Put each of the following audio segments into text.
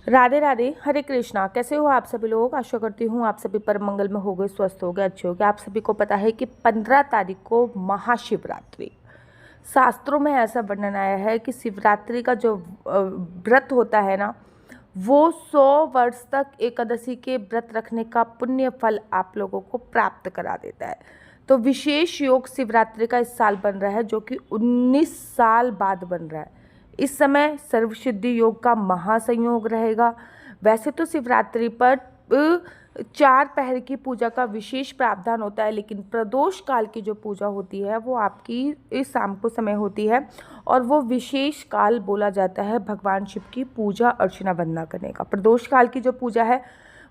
राधे राधे, हरे कृष्णा। कैसे हो आप सभी लोग? आशा करती हूँ आप सभी पर मंगल में हो गए, स्वस्थ हो गए, अच्छे हो गए। आप सभी को पता है कि 15 तारीख को महाशिवरात्रि। शास्त्रों में ऐसा वर्णन आया है कि शिवरात्रि का जो व्रत होता है ना, वो 100 वर्ष तक एकादशी के व्रत रखने का पुण्य फल आप लोगों को प्राप्त करा देता है। तो विशेष योग शिवरात्रि का इस साल बन रहा है, जो कि 19 साल बाद बन रहा है। इस समय सर्वसिद्धि योग का महासंयोग रहेगा। वैसे तो शिवरात्रि पर 4 पहर की पूजा का विशेष प्रावधान होता है, लेकिन प्रदोष काल की जो पूजा होती है वो आपकी इस शाम को समय होती है, और वो विशेष काल बोला जाता है भगवान शिव की पूजा अर्चना वंदना करने का। प्रदोष काल की जो पूजा है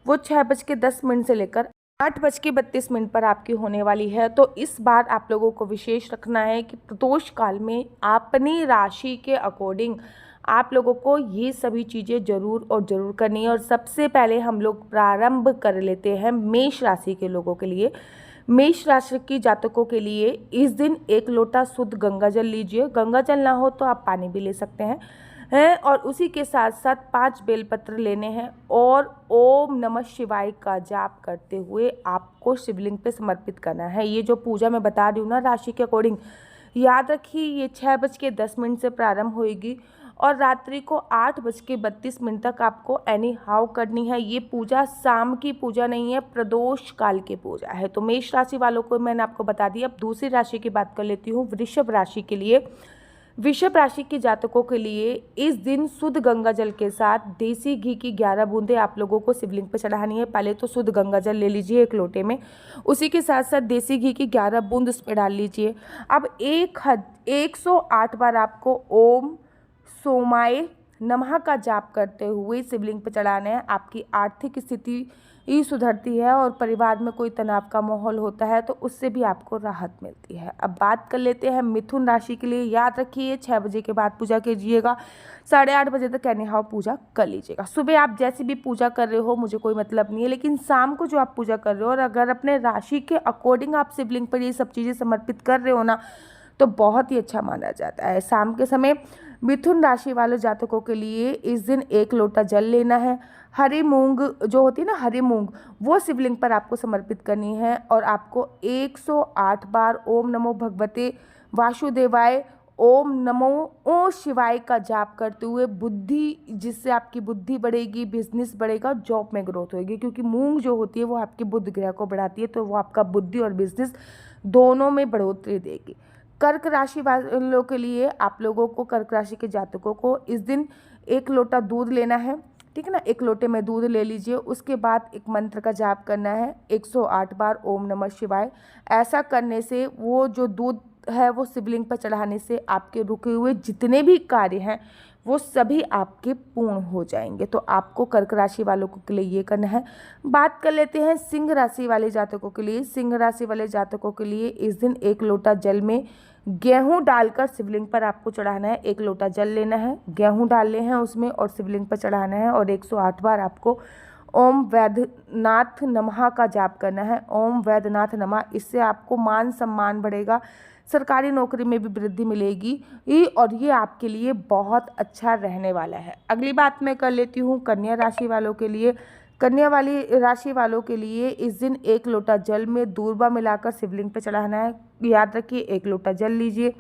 वो 6:10 से लेकर 8:32 पर आपकी होने वाली है। तो इस बार आप लोगों को विशेष रखना है कि प्रदोष काल में अपनी राशि के अकॉर्डिंग आप लोगों को ये सभी चीज़ें जरूर और ज़रूर करनी है। और सबसे पहले हम लोग प्रारंभ कर लेते हैं मेष राशि के लोगों के लिए। मेष राशि की जातकों के लिए इस दिन 1 लोटा शुद्ध गंगा जल लीजिए। गंगा जल ना हो तो आप पानी भी ले सकते हैं और उसी के साथ साथ 5 बेलपत्र लेने हैं और ओम नमः शिवाय का जाप करते हुए आपको शिवलिंग पे समर्पित करना है। ये जो पूजा मैं बता रही हूँ ना राशि के अकॉर्डिंग, याद रखिए ये 6:10 से प्रारंभ होएगी और रात्रि को 8:32 तक आपको एनी हाउ करनी है। ये पूजा शाम की पूजा नहीं है, प्रदोष काल की पूजा है। तो मेष राशि वालों को मैंने आपको बता दिया। अब दूसरी राशि की बात कर लेती हूँ, वृषभ राशि के लिए। वृषभ राशि के जातकों के लिए इस दिन शुद्ध गंगा जल के साथ देसी घी की 11 बूंदें आप लोगों को शिवलिंग पर चढ़ानी है। पहले तो शुद्ध गंगा जल ले लीजिए 1 लोटे में, उसी के साथ साथ देसी घी की 11 बूंद उस पर डाल लीजिए। अब 108 बार आपको ओम सोमाय नमः का जाप करते हुए शिवलिंग पर चढ़ाना है। आपकी आर्थिक स्थिति ही सुधरती है और परिवार में कोई तनाव का माहौल होता है तो उससे भी आपको राहत मिलती है। अब बात कर लेते हैं मिथुन राशि के लिए। याद रखिए 6 बजे के बाद पूजा कीजिएगा, 8:30 बजे तक एनीहाउ पूजा कर लीजिएगा। सुबह आप जैसी भी पूजा कर रहे हो मुझे कोई मतलब नहीं है, लेकिन शाम को जो आप पूजा कर रहे हो और अगर अपने राशि के अकॉर्डिंग आप शिवलिंग पर ये सब चीज़ें समर्पित कर रहे हो ना, तो बहुत ही अच्छा माना जाता है। शाम के समय मिथुन राशि वाले जातकों के लिए इस दिन 1 लोटा जल लेना है। हरी मूंग जो होती है ना, हरी मूंग, वो शिवलिंग पर आपको समर्पित करनी है और आपको 108 बार ओम नमो भगवते वासुदेवाय ओम नमो ओ शिवाय का जाप करते हुए बुद्धि, जिससे आपकी बुद्धि बढ़ेगी, बिजनेस बढ़ेगा, जॉब में ग्रोथ होगी। क्योंकि मूंग जो होती है वो आपके बुध ग्रह को बढ़ाती है, तो वो आपका बुद्धि और बिजनेस दोनों में बढ़ोतरी देगी। कर्क राशि वालों के लिए आप लोगों को, कर्क राशि के जातकों को इस दिन 1 लोटा दूध लेना है, ठीक है ना। 1 लोटे में दूध ले लीजिए, उसके बाद एक मंत्र का जाप करना है 108 बार ओम नमः शिवाय। ऐसा करने से वो जो दूध है वो शिवलिंग पर चढ़ाने से आपके रुके हुए जितने भी कार्य हैं वो सभी आपके पूर्ण हो जाएंगे। तो आपको कर्क राशि वालों के लिए ये करना है। बात कर लेते हैं सिंह राशि वाले जातकों के लिए। सिंह राशि वाले जातकों के लिए इस दिन 1 लोटा जल में गेहूं डालकर शिवलिंग पर आपको चढ़ाना है। 1 लोटा जल लेना है, गेहूं डालने हैं उसमें और शिवलिंग पर चढ़ाना है और 108 बार आपको ओम वैद्यनाथ नमः का जाप करना है। ओम वैद्यनाथ नमः, इससे आपको मान सम्मान बढ़ेगा, सरकारी नौकरी में भी वृद्धि मिलेगी और ये आपके लिए बहुत अच्छा रहने वाला है। अगली बात मैं कर लेती हूँ कन्या राशि वालों के लिए। कन्या वाली राशि वालों के लिए इस दिन 1 लोटा जल में दूर्वा मिलाकर शिवलिंग पे चढ़ाना है। याद रखिए 1 लोटा जल लीजिए,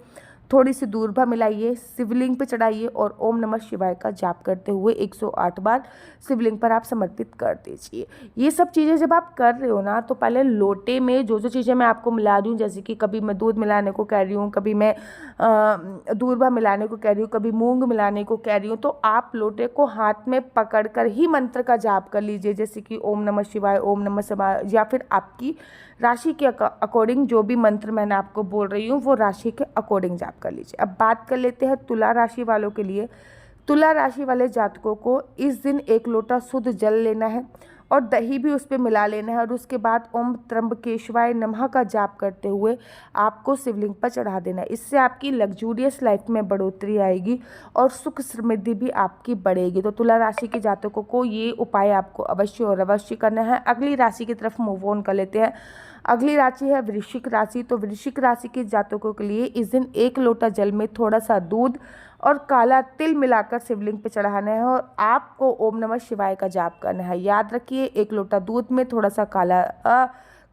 थोड़ी सी दूर्वा मिलाइए, शिवलिंग पे चढ़ाइए और ओम नमः शिवाय का जाप करते हुए 108 बार शिवलिंग पर आप समर्पित कर दीजिए। ये सब चीज़ें जब आप कर रहे हो ना, तो पहले लोटे में जो जो चीज़ें मैं आपको मिला रही हूँ, जैसे कि कभी मैं दूध मिलाने को कह रही हूँ, कभी मैं दूर्वा मिलाने को कह रही हूँ, कभी मूंग मिलाने को कह रही हूँ, तो आप लोटे को हाथ में पकड़ कर ही मंत्र का जाप कर लीजिए, जैसे कि ओम नमः शिवाय, ओम नमः शिवाय, या फिर आपकी राशि के अकॉर्डिंग जो भी मंत्र मैंने आपको बोल रही हूँ वो राशि के अकॉर्डिंग जाप कर लीजिए। अब बात कर लेते हैं तुला राशि वालों के लिए। तुला राशि वाले जातकों को इस दिन 1 लोटा शुद्ध जल लेना है और दही भी उस पर मिला लेना है और उसके बाद ओम त्र्यंबकेश्वराय नमः का जाप करते हुए आपको शिवलिंग पर चढ़ा देना है। इससे आपकी लग्जूरियस लाइफ में बढ़ोतरी आएगी और सुख समृद्धि भी आपकी बढ़ेगी। तो तुला राशि के जातकों को ये उपाय आपको अवश्य और अवश्य करना है। अगली राशि की तरफ मूव ऑन कर लेते हैं। अगली राशि है वृश्चिक राशि। तो वृश्चिक राशि के जातकों के लिए इस दिन 1 लोटा जल में थोड़ा सा दूध और काला तिल मिलाकर शिवलिंग पे चढ़ाना है और आपको ओम नमः शिवाय का जाप करना है। याद रखिए, 1 लोटा दूध में थोड़ा सा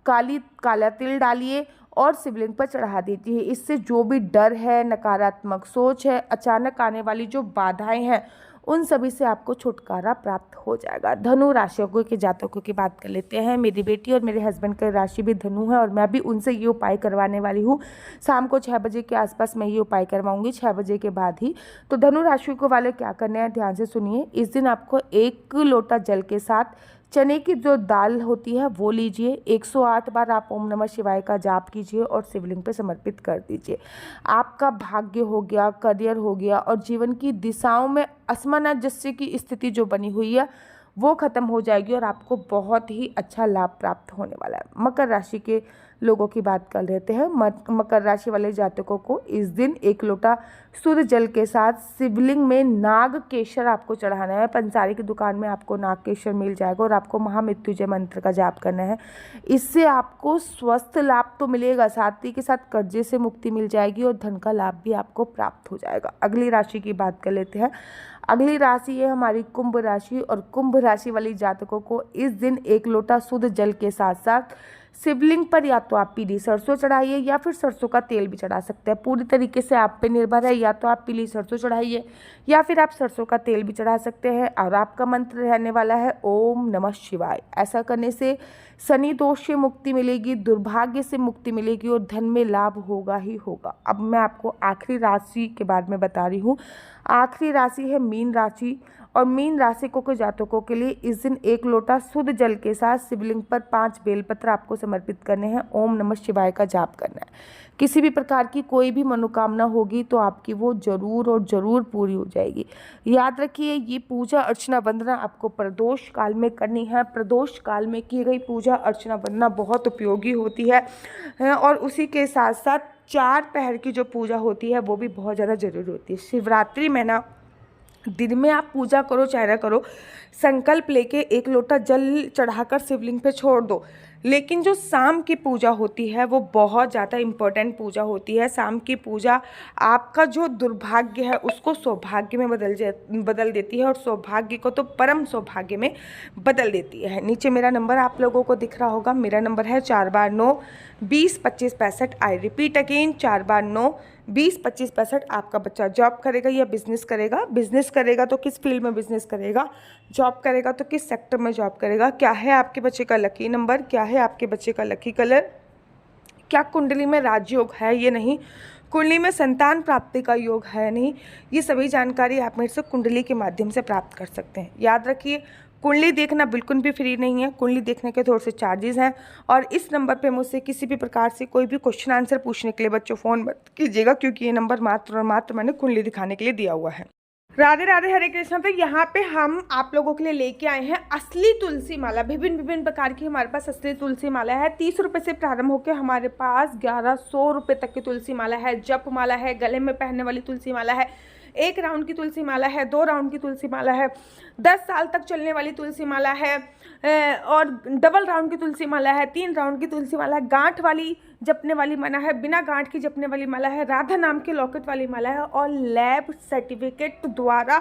काला तिल डालिए और शिवलिंग पर चढ़ा दीजिए। इससे जो भी डर है, नकारात्मक सोच है, अचानक आने वाली जो बाधाएं हैं, उन सभी से आपको छुटकारा प्राप्त हो जाएगा। धनु राशियों के जातकों की बात कर लेते हैं। मेरी बेटी और मेरे हस्बैंड की राशि भी धनु है और मैं भी उनसे ये उपाय करवाने वाली हूँ। शाम को 6 बजे के आसपास मैं ये उपाय करवाऊंगी, 6 बजे के बाद ही। तो धनु राशि को वाले क्या करना है, ध्यान से सुनिए। इस दिन आपको 1 लोटा जल के साथ चने की जो दाल होती है वो लीजिए। 108 बार आप ओम नमः शिवाय का जाप कीजिए और शिवलिंग पे समर्पित कर दीजिए। आपका भाग्य हो गया, करियर हो गया और जीवन की दिशाओं में असमंजस्य की स्थिति जो बनी हुई है वो खत्म हो जाएगी और आपको बहुत ही अच्छा लाभ प्राप्त होने वाला है। मकर राशि के लोगों की बात कर लेते हैं। मकर राशि वाले जातकों को इस दिन 1 लोटा शुद्ध जल के साथ शिवलिंग में नाग केशर आपको चढ़ाना है। पंसारी की दुकान में आपको नाग केशर मिल जाएगा और आपको महामृत्युंजय मंत्र का जाप करना है। इससे आपको स्वस्थ लाभ तो मिलेगा, साथ ही के साथ कर्जे से मुक्ति मिल जाएगी और धन का लाभ भी आपको प्राप्त हो जाएगा। अगली राशि की बात कर लेते हैं। अगली राशि है हमारी कुंभ राशि और कुंभ राशि वाली जातकों को इस दिन 1 लोटा शुद्ध जल के साथ साथ शिवलिंग पर या तो आप पीली सरसों चढ़ाइए या फिर सरसों का तेल भी चढ़ा सकते हैं। पूरी तरीके से आप पे निर्भर है, या तो आप पीली सरसों चढ़ाइए या फिर आप सरसों का तेल भी चढ़ा सकते हैं। और आपका मंत्र रहने वाला है ओम नमः शिवाय। ऐसा करने से शनि दोष से मुक्ति मिलेगी, दुर्भाग्य से मुक्ति मिलेगी और धन में लाभ होगा ही होगा। अब मैं आपको आखिरी राशि के बारे में बता रही हूँ। आखिरी राशि है मीन राशि और मीन राशि के जातकों के लिए इस दिन 1 लोटा शुद्ध जल के साथ शिवलिंग पर 5 बेलपत्र आपको समर्पित करने हैं। ओम नमः शिवाय का जाप करना है। किसी भी प्रकार की कोई भी मनोकामना होगी तो आपकी वो जरूर और जरूर पूरी हो जाएगी। याद रखिए, ये पूजा अर्चना वंदना आपको प्रदोष काल में करनी है। प्रदोष काल में की गई पूजा अर्चना वंदना बहुत उपयोगी होती है और उसी के साथ साथ 4 पहर की जो पूजा होती है वो भी बहुत ज़्यादा जरूरी होती है। शिवरात्रि में ना, दिन में आप पूजा करो चाहे ना करो, संकल्प लेके 1 लोटा जल चढ़ाकर शिवलिंग पे छोड़ दो। लेकिन जो शाम की पूजा होती है वो बहुत ज़्यादा इम्पोर्टेंट पूजा होती है। शाम की पूजा आपका जो दुर्भाग्य है उसको सौभाग्य में बदल देती है और सौभाग्य को तो परम सौभाग्य में बदल देती है। नीचे मेरा नंबर आप लोगों को दिख रहा होगा। मेरा नंबर है 4 बार 9 20 25 65। आई रिपीट अगेन, 4 बार 9 20 25 65। आपका बच्चा जॉब करेगा या बिजनेस करेगा? बिजनेस करेगा तो किस फील्ड में बिजनेस करेगा? जॉब करेगा तो किस सेक्टर में जॉब करेगा? क्या है आपके बच्चे का लकी नंबर? क्या है आपके बच्चे का लकी कलर? क्या कुंडली में राजयोग है? ये नहीं, कुंडली में संतान प्राप्ति का योग है? नहीं, ये सभी जानकारी आप मेरे से कुंडली के माध्यम से प्राप्त कर सकते हैं। याद रखिए, कुंडली देखना बिल्कुल भी फ्री नहीं है। कुंडली देखने के थोड़े से चार्जेस हैं और इस नंबर पे मुझसे किसी भी प्रकार से कोई भी क्वेश्चन आंसर पूछने के लिए बच्चों फ़ोन मत कीजिएगा, क्योंकि ये नंबर मात्र और मात्र मैंने कुंडली दिखाने के लिए दिया हुआ है। राधे राधे, हरे कृष्णा। तो यहाँ पे हम आप लोगों के लिए लेके आए हैं असली तुलसी माला। विभिन्न प्रकार की हमारे पास असली तुलसी माला है। 30 रुपये से प्रारंभ होकर हमारे पास 1100 रुपये तक की तुलसी माला है। जप माला है, गले में पहनने वाली तुलसी माला है, 1 राउंड की तुलसी माला है, 2 राउंड की तुलसी माला है, 10 साल तक चलने वाली तुलसी माला है और डबल राउंड की तुलसी माला है, 3 राउंड की तुलसी माला है, गांठ वाली जपने वाली माला है, बिना गांठ की जपने वाली माला है, राधा नाम के लॉकेट वाली माला है और लैब सर्टिफिकेट द्वारा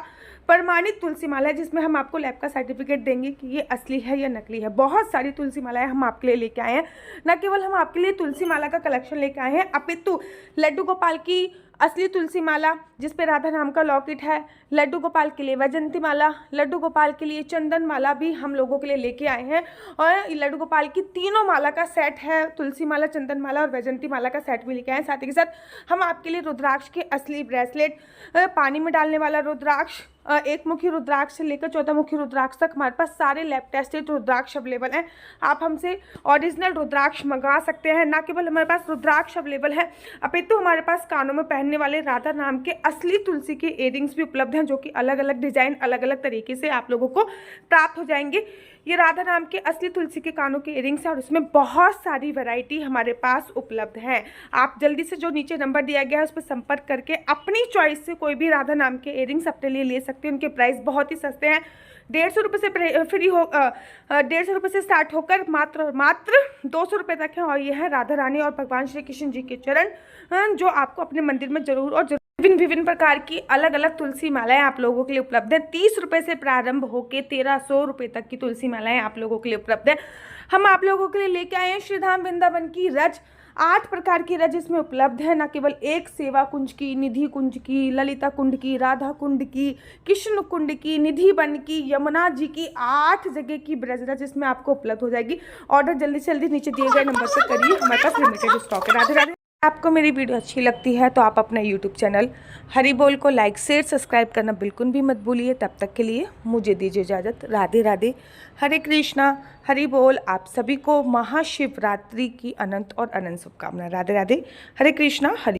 प्रमाणित तुलसी माला है, जिसमें हम आपको लैब का सर्टिफिकेट देंगे कि ये असली है या नकली है। बहुत सारी तुलसी मालाएं हम आपके लिए लेके आए हैं। न केवल हम आपके लिए तुलसी माला का कलेक्शन लेके आए हैं, अपितु लड्डू गोपाल की असली तुलसी माला जिस पे राधा नाम का लॉकेट है, लड्डू गोपाल के लिए वैजंती माला, लड्डू गोपाल के लिए चंदन माला भी हम लोगों के लिए लेके आए हैं और लड्डू गोपाल की तीनों माला का सेट है, तुलसी माला, चंदन माला और वैजंती माला का सेट भी लेके आए हैं। साथ ही के साथ हम आपके लिए रुद्राक्ष के असली ब्रेसलेट, पानी में डालने वाला रुद्राक्ष, 1 मुखी रुद्राक्ष से लेकर 14 मुखी रुद्राक्ष तक हमारे पास सारे लैब टेस्टेड रुद्राक्ष अवेलेबल हैं। आप हमसे ओरिजिनल रुद्राक्ष मंगा सकते हैं। ना केवल हमारे पास रुद्राक्ष अवेलेबल है, अपितु हमारे पास कानों में पहनने वाले राधा नाम के असली तुलसी के इयरिंग्स भी उपलब्ध हैं, जो कि अलग अलग डिजाइन, अलग अलग तरीके से आप लोगों को प्राप्त हो जाएंगे। ये राधा नाम के असली तुलसी के कानों के इयरिंग्स हैं और इसमें बहुत सारी वैरायटी हमारे पास उपलब्ध है। आप जल्दी से जो नीचे नंबर दिया गया है उस पर संपर्क करके अपनी चॉइस से कोई भी राधा नाम के इयरिंग्स अपने लिए ले सकते हैं। उनके प्राइस बहुत ही सस्ते हैं। 150 रुपये से 150 रुपये से स्टार्ट होकर मात्र 200 रुपये तक है और ये है राधा रानी और भगवान श्री कृष्ण जी के चरण, जो आपको अपने मंदिर में जरूर और विभिन्न विभिन्न प्रकार की अलग अलग तुलसी मालाएं आप लोगों के लिए उपलब्ध है। 30 रुपये से प्रारंभ होकर 1300 रुपये तक की तुलसी मालाएं आप लोगों के लिए उपलब्ध है। हम आप लोगों के लिए लेके आए हैं श्रीधाम वृंदावन की रज। 8 प्रकार की रज इसमें उपलब्ध है, न केवल एक सेवा कुंज की, निधि कुंज की, ललिता कुंड की, राधा कुंड की, कृष्ण कुंड की, निधि वन की, यमुना जी की, 8 जगह की ब्रज रज इसमें आपको उपलब्ध हो जाएगी। ऑर्डर जल्दी से जल्दी नीचे दिए गए नंबर पर करिए, हमारे पास लिमिटेड स्टॉक है। राधे राधे। आपको मेरी वीडियो अच्छी लगती है तो आप अपना यूट्यूब चैनल हरि बोल को लाइक शेयर सब्सक्राइब करना बिल्कुल भी मत भूलिए। तब तक के लिए मुझे दीजिए इजाज़त। राधे राधे, हरे कृष्णा, हरि बोल। आप सभी को महाशिवरात्रि की अनंत और अनंत शुभकामनाएं। राधे राधे, हरे कृष्णा, हरि।